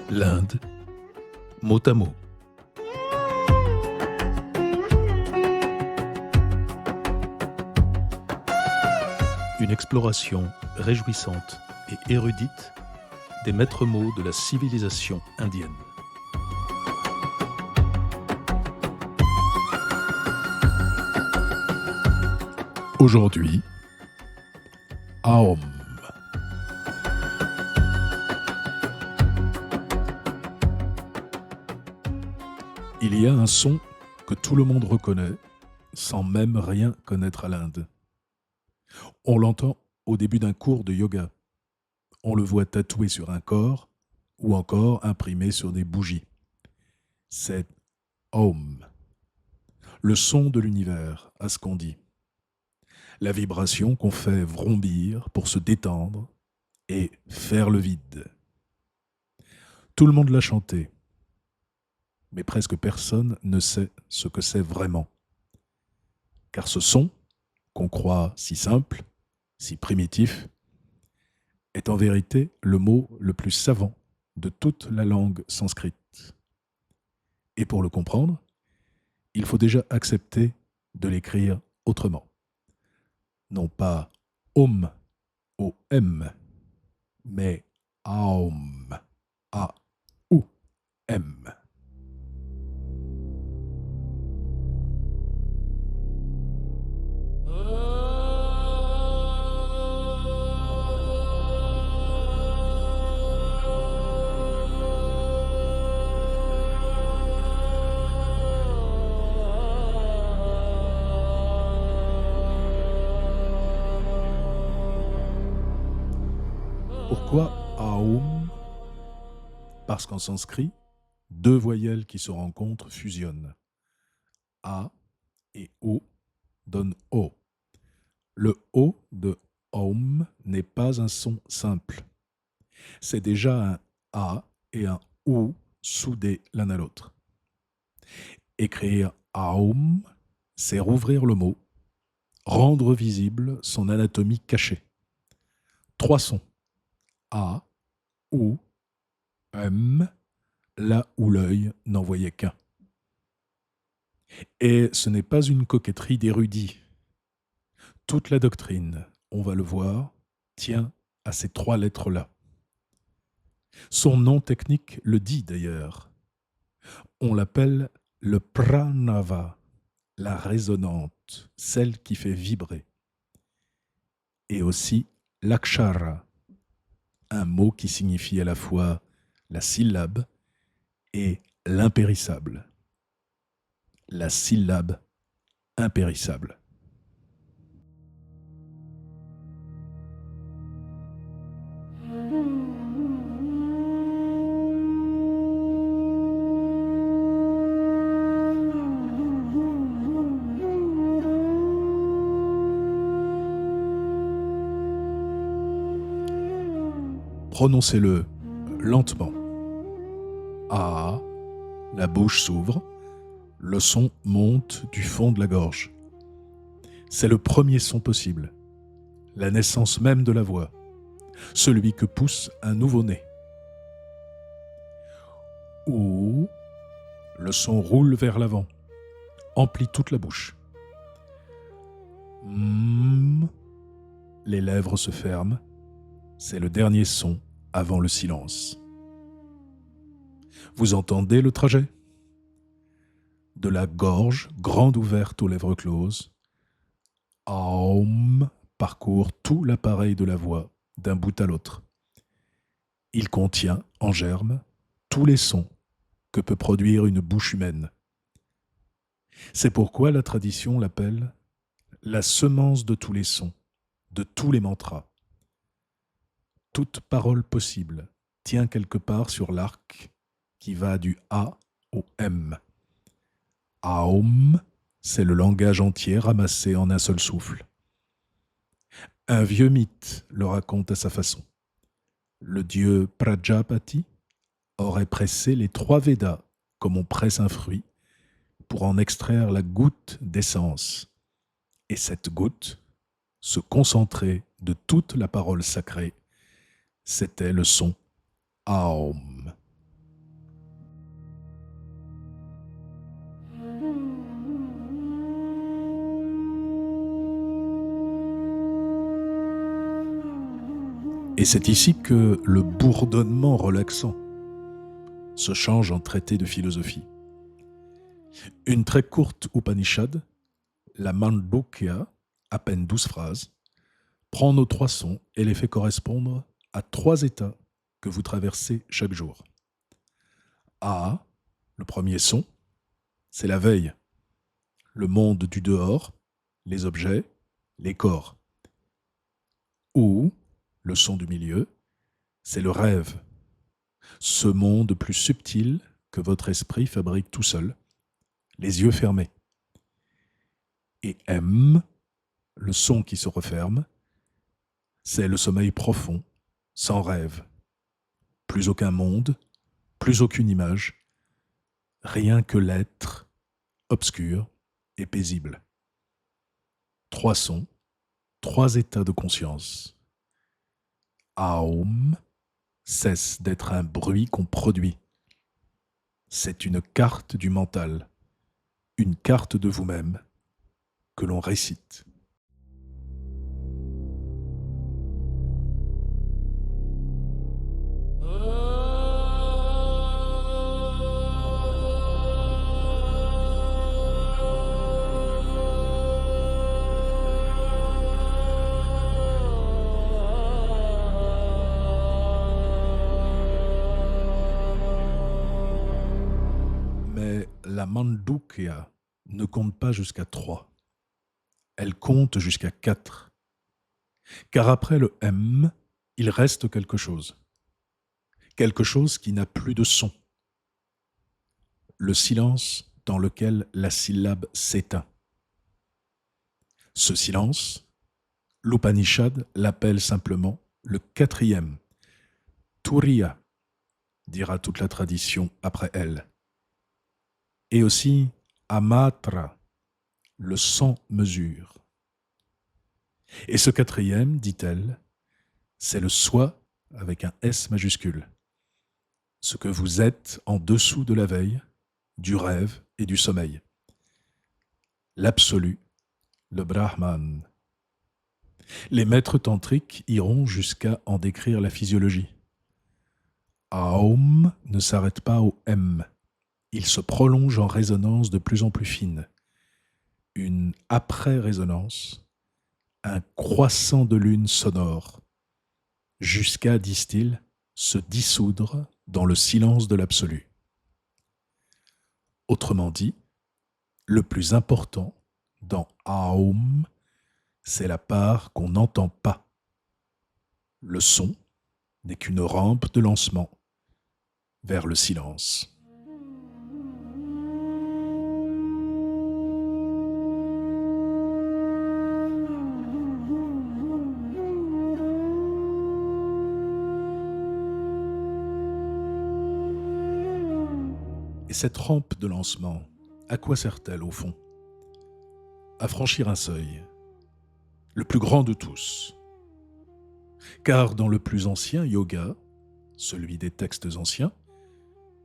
L'Inde, mot à mot. Une exploration réjouissante et érudite des maîtres mots de la civilisation indienne. Aujourd'hui, Aum. Il y a un son que tout le monde reconnaît sans même rien connaître à l'Inde. On l'entend au début d'un cours de yoga. On le voit tatoué sur un corps ou encore imprimé sur des bougies. C'est Aum, le son de l'univers, à ce qu'on dit. La vibration qu'on fait vrombir pour se détendre et faire le vide. Tout le monde l'a chanté, mais presque personne ne sait ce que c'est vraiment. Car ce son, qu'on croit si simple, si primitif, est en vérité le mot le plus savant de toute la langue sanskrite. Et pour le comprendre, il faut déjà accepter de l'écrire autrement. Non pas Om, O-M, mais Aum, A-U-M. Pourquoi Aum? Parce qu'en sanskrit, deux voyelles qui se rencontrent fusionnent. A et O donnent O. Le O de Aum n'est pas un son simple. C'est déjà un A et un OU soudés l'un à l'autre. Écrire Aum, c'est rouvrir le mot, rendre visible son anatomie cachée. Trois sons. A, O, M, là où l'œil n'en voyait qu'un. Et ce n'est pas une coquetterie d'érudit. Toute la doctrine, on va le voir, tient à ces trois lettres-là. Son nom technique le dit d'ailleurs. On l'appelle le pranava, la résonante, celle qui fait vibrer. Et aussi l'akshara, un mot qui signifie à la fois la syllabe et l'impérissable. La syllabe impérissable. Prononcez-le lentement. A, la bouche s'ouvre, le son monte du fond de la gorge. C'est le premier son possible, la naissance même de la voix, celui que pousse un nouveau-né. Ou, le son roule vers l'avant, emplit toute la bouche. Les lèvres se ferment, c'est le dernier son avant le silence. Vous entendez le trajet ? De la gorge, grande ouverte aux lèvres closes, Aum parcourt tout l'appareil de la voix d'un bout à l'autre. Il contient, en germe, tous les sons que peut produire une bouche humaine. C'est pourquoi la tradition l'appelle la semence de tous les sons, de tous les mantras. Toute parole possible tient quelque part sur l'arc qui va du A au M. Aum, c'est le langage entier ramassé en un seul souffle. Un vieux mythe le raconte à sa façon. Le dieu Prajapati aurait pressé les 3 Védas comme on presse un fruit pour en extraire la goutte d'essence. Et cette goutte, ce concentré de toute la parole sacrée, c'était le son Aum. c'est ici que le bourdonnement relaxant se change en traité de philosophie. Une très courte Upanishad, la Mandukya, à peine 12 phrases, prend nos 3 sons et les fait correspondre à 3 états que vous traversez chaque jour. A, le premier son, c'est la veille, le monde du dehors, les objets, les corps. Ou, le son du milieu, c'est le rêve, ce monde plus subtil que votre esprit fabrique tout seul, les yeux fermés. Et M, le son qui se referme, c'est le sommeil profond, sans rêve. Plus aucun monde, plus aucune image, rien que l'être, obscur et paisible. 3 sons, 3 états de conscience. Aum cesse d'être un bruit qu'on produit. C'est une carte du mental, une carte de vous-même que l'on récite. Mais la Mandukya ne compte pas jusqu'à 3. Elle compte jusqu'à 4. Car après le M, il reste quelque chose. Quelque chose qui n'a plus de son. Le silence dans lequel la syllabe s'éteint. Ce silence, l'Upanishad l'appelle simplement le 4e. Turiya, dira toute la tradition après elle. Et aussi Amatra, le sans mesure. Et ce 4e, dit-elle, c'est le soi avec un S majuscule. Ce que vous êtes en dessous de la veille, du rêve et du sommeil. L'absolu, le Brahman. Les maîtres tantriques iront jusqu'à en décrire la physiologie. Aum ne s'arrête pas au M. Il se prolonge en résonance de plus en plus fine. Une après-résonance, un croissant de lune sonore, jusqu'à, disent-ils, se dissoudre dans le silence de l'absolu. Autrement dit, le plus important dans Aum, c'est la part qu'on n'entend pas. Le son n'est qu'une rampe de lancement vers le silence. Et cette rampe de lancement, à quoi sert-elle au fond? À franchir un seuil, le plus grand de tous. Car dans le plus ancien yoga, celui des textes anciens,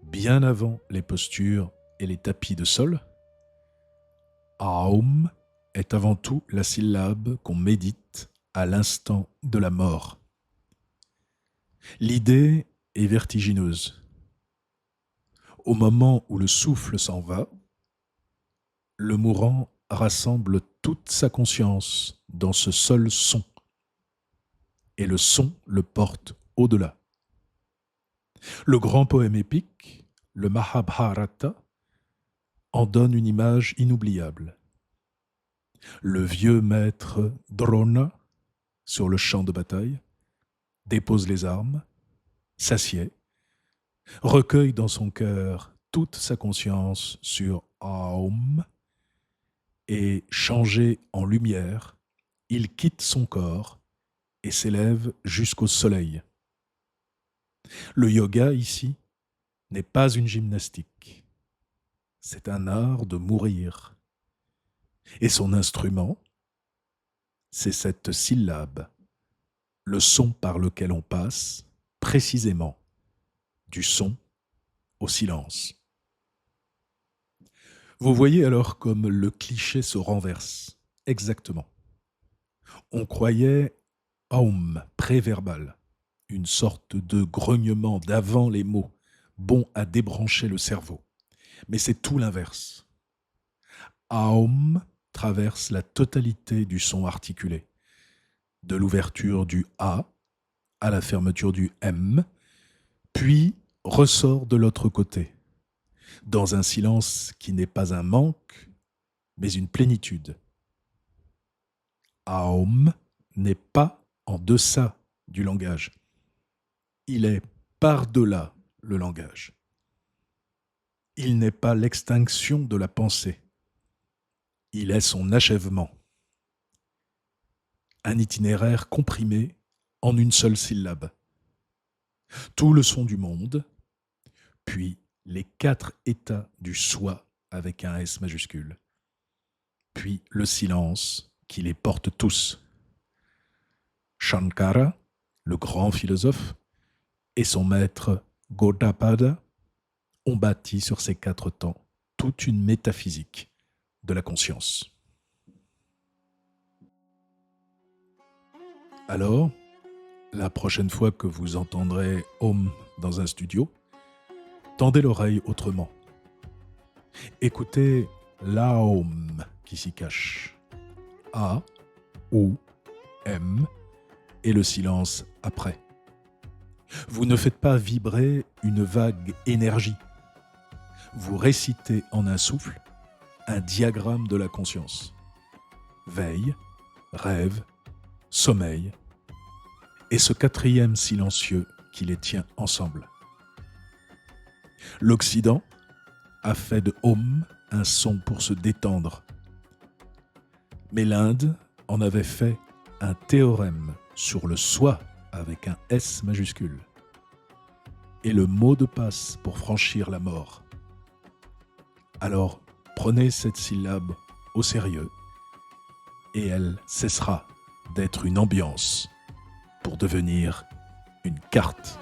bien avant les postures et les tapis de sol, Aum est avant tout la syllabe qu'on médite à l'instant de la mort. L'idée est vertigineuse. Au moment où le souffle s'en va, le mourant rassemble toute sa conscience dans ce seul son, et le son le porte au-delà. Le grand poème épique, le Mahabharata, en donne une image inoubliable. Le vieux maître Drona, sur le champ de bataille, dépose les armes, s'assied, recueille dans son cœur toute sa conscience sur Aum, et changé en lumière, il quitte son corps et s'élève jusqu'au soleil. Le yoga, ici, n'est pas une gymnastique. C'est un art de mourir. Et son instrument, c'est cette syllabe, le son par lequel on passe, précisément, du son au silence. Vous voyez alors comme le cliché se renverse. Exactement. On croyait Aum, préverbal. une sorte de grognement d'avant les mots, bon à débrancher le cerveau. Mais c'est tout l'inverse. Aum traverse la totalité du son articulé, de l'ouverture du A à la fermeture du M, puis ressort de l'autre côté, dans un silence qui n'est pas un manque, mais une plénitude. Aum n'est pas en deçà du langage. Il est par-delà le langage. Il n'est pas l'extinction de la pensée. Il est son achèvement. Un itinéraire comprimé en une seule syllabe. Tout le son du monde, puis les 4 états du soi avec un S majuscule, puis le silence qui les porte tous. Shankara, le grand philosophe, et son maître Gaudapada ont bâti sur ces 4 temps toute une métaphysique de la conscience. Alors, la prochaine fois que vous entendrez Om dans un studio, tendez l'oreille autrement. Écoutez l'Aum qui s'y cache. A, O, M et le silence après. Vous ne faites pas vibrer une vague énergie. Vous récitez en un souffle un diagramme de la conscience. Veille, rêve, sommeil, et ce 4e silencieux qui les tient ensemble. L'Occident a fait de Om un son pour se détendre. Mais l'Inde en avait fait un théorème sur le soi avec un S majuscule. Et le mot de passe pour franchir la mort. Alors, prenez cette syllabe au sérieux et elle cessera d'être une ambiance pour devenir une carte.